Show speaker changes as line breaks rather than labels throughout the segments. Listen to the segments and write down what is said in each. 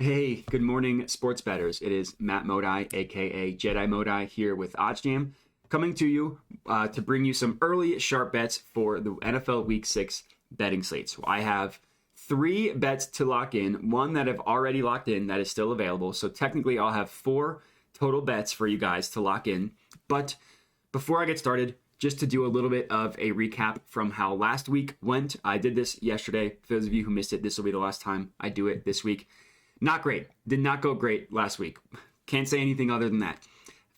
Hey, good morning, sports bettors. It is Matt Modi, aka Jedi Modi, here with OddsJam, coming to you to bring you some early sharp bets for the NFL Week 6 betting slate. So I have 3 bets to lock in, one that I've already locked in that is still available. So technically, I'll have 4 total bets for you guys to lock in. But before I get started, just to do a little bit of a recap from how last week went. I did this yesterday. For those of you who missed it, this will be the last time I do it this week. Not great. Did not go great last week. Can't say anything other than that.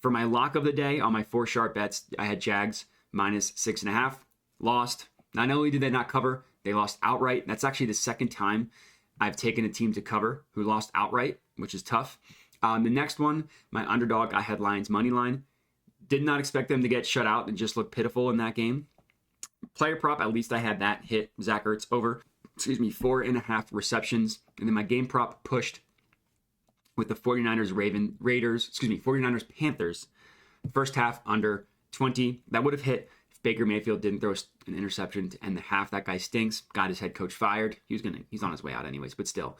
For my lock of the day on my 4 sharp bets, I had Jags minus 6.5. Lost. Not only did they not cover, they lost outright. That's actually the second time I've taken a team to cover who lost outright, which is tough. The next one, my underdog, I had Lions money line. Did not expect them to get shut out and just look pitiful in that game. Player prop, at least I had that hit. Zach Ertz over. 4.5 receptions. And then my game prop pushed with the 49ers Panthers. First half under 20. That would have hit if Baker Mayfield didn't throw an interception to end the half. That guy stinks. Got his head coach fired. He's on his way out anyways, but still.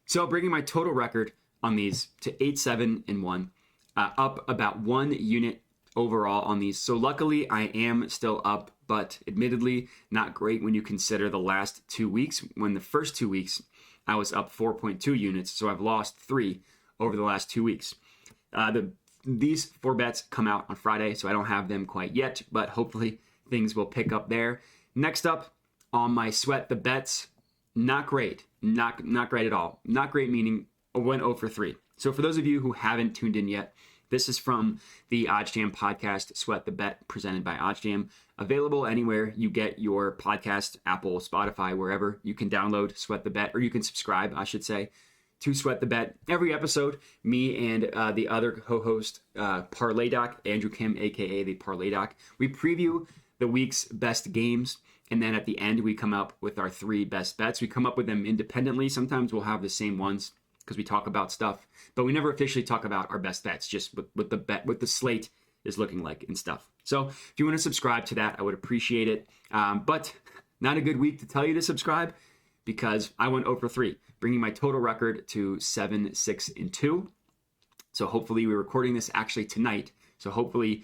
So bringing my total record on these to 8-7-1, up about 1 unit overall on these. So luckily I am still up, but admittedly not great when you consider the last 2 weeks. When the first 2 weeks I was up 4.2 units, so I've lost 3 over the last 2 weeks. These 4 bets come out on Friday, so I don't have them quite yet, but hopefully things will pick up there. Next up on my sweat the bets, not great. Not great at all. Not great meaning I went 0 for 3. So for those of you who haven't tuned in yet, this is from the OddsJam podcast, Sweat the Bet, presented by OddsJam. Available anywhere you get your podcast, Apple, Spotify, wherever. You can download Sweat the Bet, or you can subscribe, I should say, to Sweat the Bet. Every episode, me and the other co-host, Parlay Doc, Andrew Kim, a.k.a. the Parlay Doc, we preview the week's best games, and then at the end, we come up with our 3 best bets. We come up with them independently. Sometimes we'll have the same ones, because we talk about stuff, but we never officially talk about our best bets, just what the slate is looking like and stuff. So if you want to subscribe to that, I would appreciate it. But not a good week to tell you to subscribe, because I went 0 for 3, bringing my total record to 7-6-2. So hopefully we're recording this actually tonight. So hopefully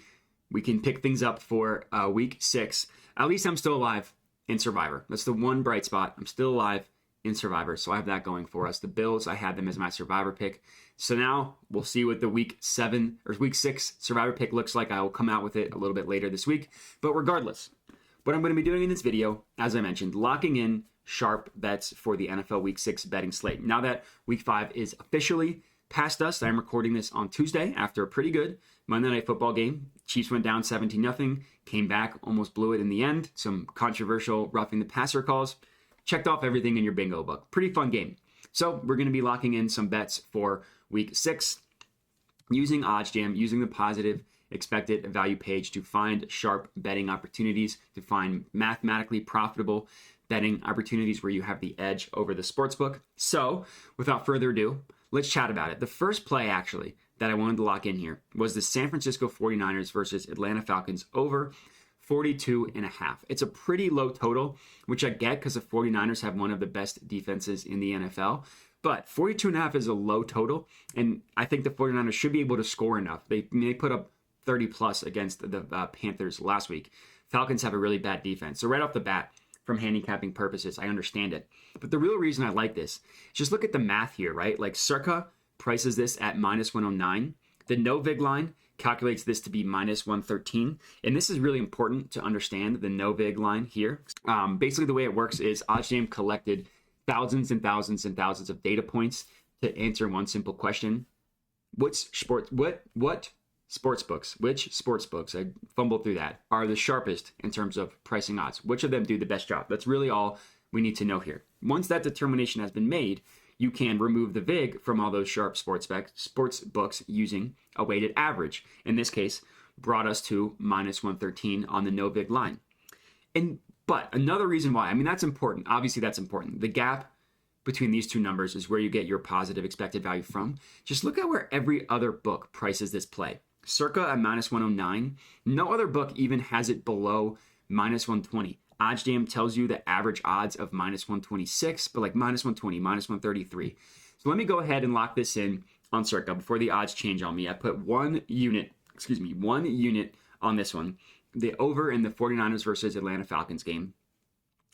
we can pick things up for week 6. At least I'm still alive in Survivor. That's the one bright spot. I'm still alive in Survivor, so I have that going for us. The Bills, I had them as my Survivor pick. So now we'll see what the week 6 Survivor pick looks like. I will come out with it a little bit later this week. But regardless, what I'm going to be doing in this video, as I mentioned, locking in sharp bets for the NFL Week 6 betting slate. Now that Week 5 is officially past us, I'm recording this on Tuesday after a pretty good Monday Night Football game. Chiefs went down 17-0, came back, almost blew it in the end. Some controversial roughing the passer calls. Checked off everything in your bingo book. Pretty fun game. So we're going to be locking in some bets for week 6 using OddsJam, using the positive expected value page to find sharp betting opportunities, to find mathematically profitable betting opportunities where you have the edge over the sportsbook. So without further ado, let's chat about it. The first play actually that I wanted to lock in here was the San Francisco 49ers versus Atlanta Falcons over 42.5. It's a pretty low total, which I get because the 49ers have one of the best defenses in the NFL. But 42.5 is a low total, and I think the 49ers should be able to score enough. They put up 30 plus against the Panthers last week. Falcons have a really bad defense. So right off the bat, from handicapping purposes, I understand it. But the real reason I like this is just look at the math here, right? Like Circa prices this at minus 109. The no vig line calculates this to be minus 113. And this is really important to understand the no vig line here. Basically, the way it works is OddsJam collected thousands and thousands and thousands of data points to answer one simple question. Which sportsbooks, I fumbled through that, are the sharpest in terms of pricing odds? Which of them do the best job? That's really all we need to know here. Once that determination has been made, you can remove the VIG from all those sharp sports books using a weighted average. In this case, brought us to minus 113 on the no VIG line. But another reason why, that's important. Obviously, that's important. The gap between these two numbers is where you get your positive expected value from. Just look at where every other book prices this play. Circa at minus 109. No other book even has it below minus 120. OddsJam tells you the average odds of minus 126, but like minus 120, minus 133. So let me go ahead and lock this in on Circa before the odds change on me. I put one unit on this one. The over in the 49ers versus Atlanta Falcons game.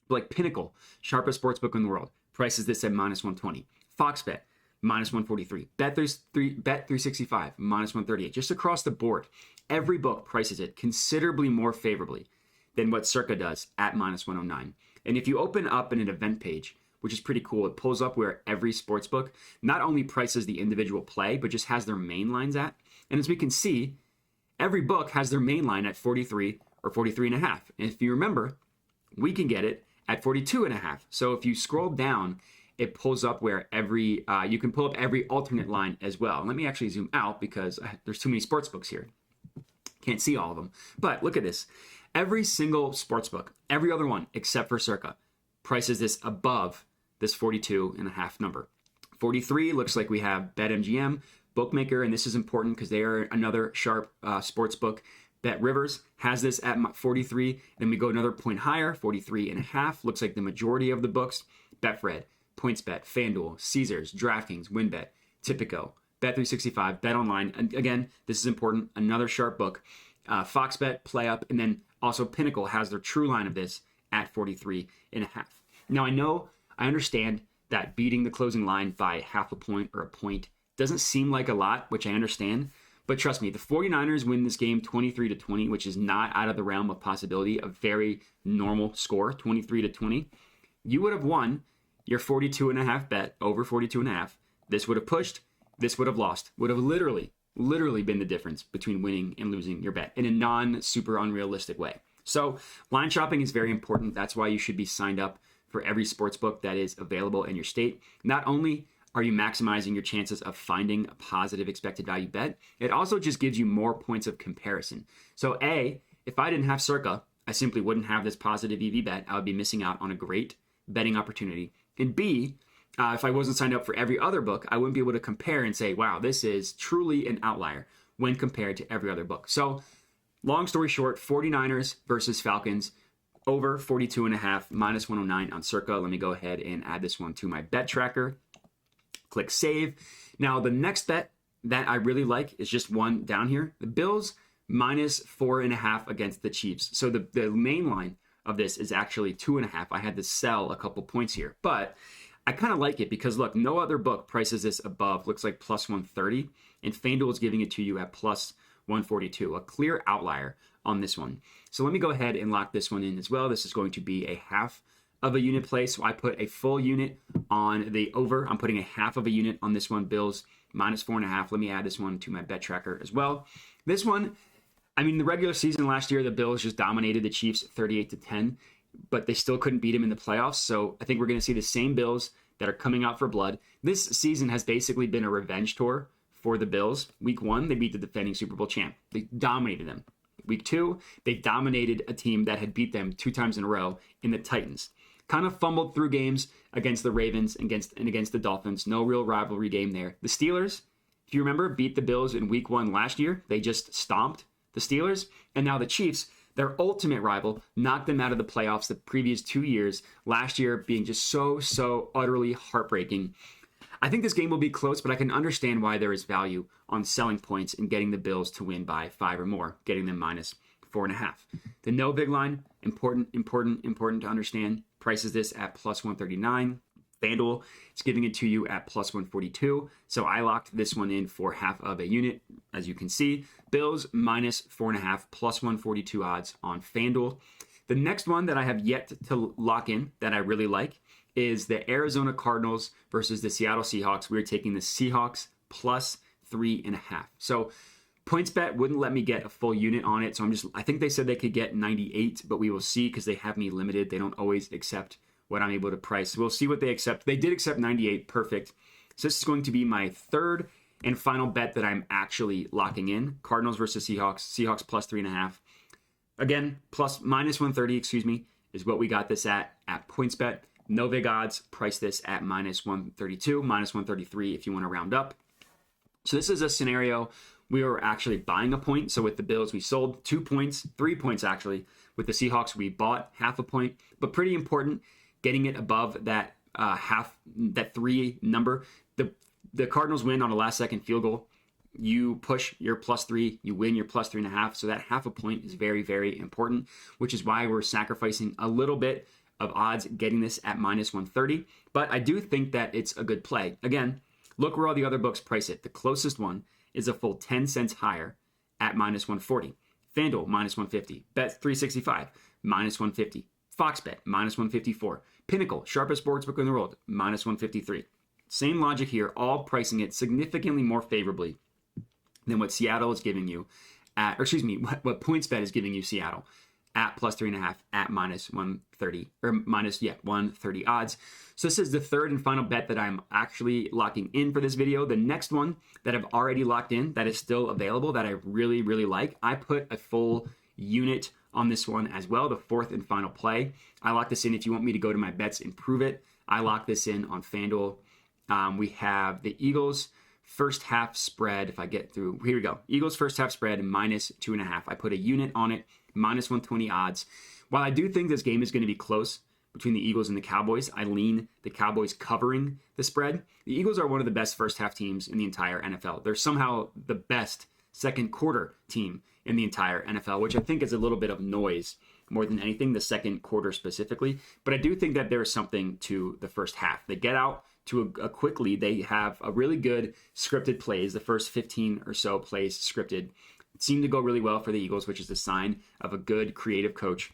Like Pinnacle, sharpest sportsbook in the world, prices this at minus 120. Fox Bet, minus 143. Bet365, minus 138. Just across the board, every book prices it considerably more favorably than what Circa does at minus 109. And if you open up in an event page, which is pretty cool, it pulls up where every sportsbook not only prices the individual play, but just has their main lines at. And as we can see, every book has their main line at 43 or 43.5. And if you remember, we can get it at 42.5. So if you scroll down, it pulls up where you can pull up every alternate line as well. Let me actually zoom out because there's too many sports books here. Can't see all of them. But look at this. Every single sports book, every other one except for Circa, prices this above this 42.5 number. 43 looks like we have BetMGM, Bookmaker, and this is important because they are another sharp sports book. Bet Rivers has this at 43. Then we go another point higher, 43.5. Looks like the majority of the books. Betfred, PointsBet, FanDuel, Caesars, DraftKings, WinBet, Tipico, Bet365, BetOnline. And again, this is important. Another sharp book. Fox Bet, PlayUp, and then also Pinnacle has their true line of this at 43.5. Now I understand that beating the closing line by half a point or a point doesn't seem like a lot, which I understand. But trust me, the 49ers win this game 23-20, which is not out of the realm of possibility, a very normal score, 23-20. You would have won your 42.5 bet over 42.5. This would have pushed, this would have lost, would have literally been the difference between winning and losing your bet in a non-super unrealistic way. So line shopping is very important. That's why you should be signed up for every sports book that is available in your state. Not only are you maximizing your chances of finding a positive expected value bet, it also just gives you more points of comparison. So A, if I didn't have Circa, I simply wouldn't have this positive EV bet. I would be missing out on a great betting opportunity. And B, if I wasn't signed up for every other book, I wouldn't be able to compare and say, wow, this is truly an outlier when compared to every other book. So long story short, 49ers versus Falcons, over 42.5, minus 109 on Circa. Let me go ahead and add this one to my bet tracker. Click save. Now, the next bet that I really like is just one down here. The Bills minus 4.5 against the Chiefs. So the main line of this is actually 2.5. I had to sell a couple points here, but I kind of like it because look, no other book prices this above, looks like plus 130, and FanDuel is giving it to you at plus 142, a clear outlier on this one. So let me go ahead and lock this one in as well. This is going to be a half of a unit play. So I put a full unit on the over. I'm putting a half of a unit on this one, Bills minus 4.5. Let me add this one to my bet tracker as well. This one, I mean, the regular season last year, the Bills just dominated the Chiefs 38-10, but they still couldn't beat them in the playoffs. So I think we're going to see the same Bills that are coming out for blood. This season has basically been a revenge tour for the Bills. Week 1, they beat the defending Super Bowl champ. They dominated them. Week 2, they dominated a team that had beat them 2 times in a row in the Titans. Kind of fumbled through games against the Ravens and against the Dolphins. No real rivalry game there. The Steelers, if you remember, beat the Bills in Week 1 last year. They just stomped the Steelers. And now the Chiefs, their ultimate rival, knocked them out of the playoffs the previous 2 years. Last year being just so utterly heartbreaking. I think this game will be close, but I can understand why there is value on selling points and getting the Bills to win by 5 or more, getting them minus 4.5. The no big line, important to understand. Prices this at plus 139. FanDuel is giving it to you at plus 142. So I locked this one in for half of a unit. As you can see, Bills minus 4.5, plus 142 odds on FanDuel. The next one that I have yet to lock in that I really like is the Arizona Cardinals versus the Seattle Seahawks. We're taking the Seahawks plus 3.5. So PointsBet wouldn't let me get a full unit on it. So I think they said they could get 98, but we will see because they have me limited. They don't always accept what I'm able to price. We'll see what they accept. They did accept 98. Perfect. So this is going to be my third and final bet that I'm actually locking in. Cardinals versus Seahawks. Seahawks plus 3.5. Again, minus 130, is what we got this at PointsBet. No big odds. Price this at minus 132, minus 133 if you want to round up. So this is a scenario we were actually buying a point. So with the Bills, we sold 2 points, 3 points actually. With the Seahawks, we bought half a point, but pretty important, getting it above that that 3 number. The the Cardinals win on a last-second field goal, you push your +3, you win your +3.5. So that half a point is very, very important, which is why we're sacrificing a little bit of odds getting this at -130. But I do think that it's a good play. Again, look where all the other books price it. The closest one is a full 10 cents higher at -140. FanDuel, -150. Bet365, -150. FoxBet, -154. Pinnacle, sharpest sportsbook in the world, -153. Same logic here, all pricing it significantly more favorably than what Seattle is giving you at, or excuse me, what PointsBet is giving you Seattle at +3.5 at -130 or -130 odds. So this is the third and final bet that I'm actually locking in for this video. The next one that I've already locked in that is still available that I really, really like, I put a full unit on this one as well, the fourth and final play. I locked this in. If you want me to go to my bets and prove it, I locked this in on FanDuel. We have the Eagles first half spread. If I get through, here we go. Eagles first half spread -2.5. I put a unit on it, -120 odds. While I do think this game is going to be close between the Eagles and the Cowboys, I lean the Cowboys covering the spread. The Eagles are one of the best first half teams in the entire NFL. They're somehow the best second quarter team in the entire NFL, which I think is a little bit of noise more than anything, the second quarter specifically. But I do think that there is something to the first half. They get out to a quick lead. They have a really good scripted plays. The first 15 or so plays scripted seem to go really well for the Eagles, which is a sign of a good creative coach.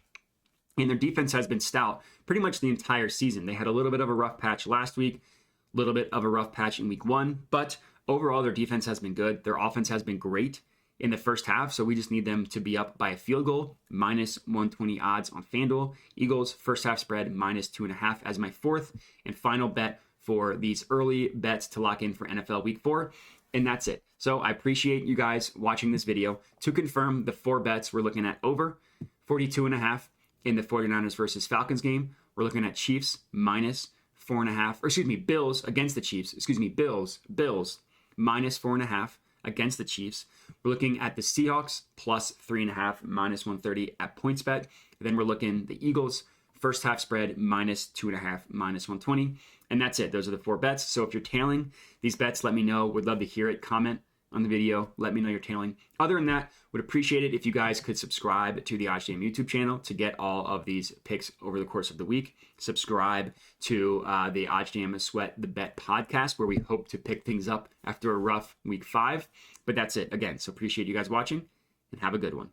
And their defense has been stout pretty much the entire season. They had a little bit of a rough patch last week, a little bit of a rough patch in week 1, but overall their defense has been good. Their offense has been great in the first half, so we just need them to be up by a field goal, -120 odds on FanDuel. Eagles first half spread -2.5 as my fourth and final bet for these early bets to lock in for NFL Week 4. And that's it. So I appreciate you guys watching this video. To confirm the 4 bets, we're looking at over 42.5 in the 49ers versus Falcons game. We're looking at Chiefs -4.5, or excuse me, Bills against the Chiefs. Bills -4.5 against the Chiefs. We're looking at the Seahawks +3.5, -130 at PointsBet. Then we're looking the Eagles first half spread -2.5, -120. And that's it. Those are the 4 bets. So if you're tailing these bets, let me know. Would love to hear it. Comment on the video. Let me know you're tailing. Other than that, would appreciate it if you guys could subscribe to the OddsJam YouTube channel to get all of these picks over the course of the week. Subscribe to the OddsJam Sweat the Bet podcast, where we hope to pick things up after a rough week 5. But that's it. Again, so appreciate you guys watching and have a good one.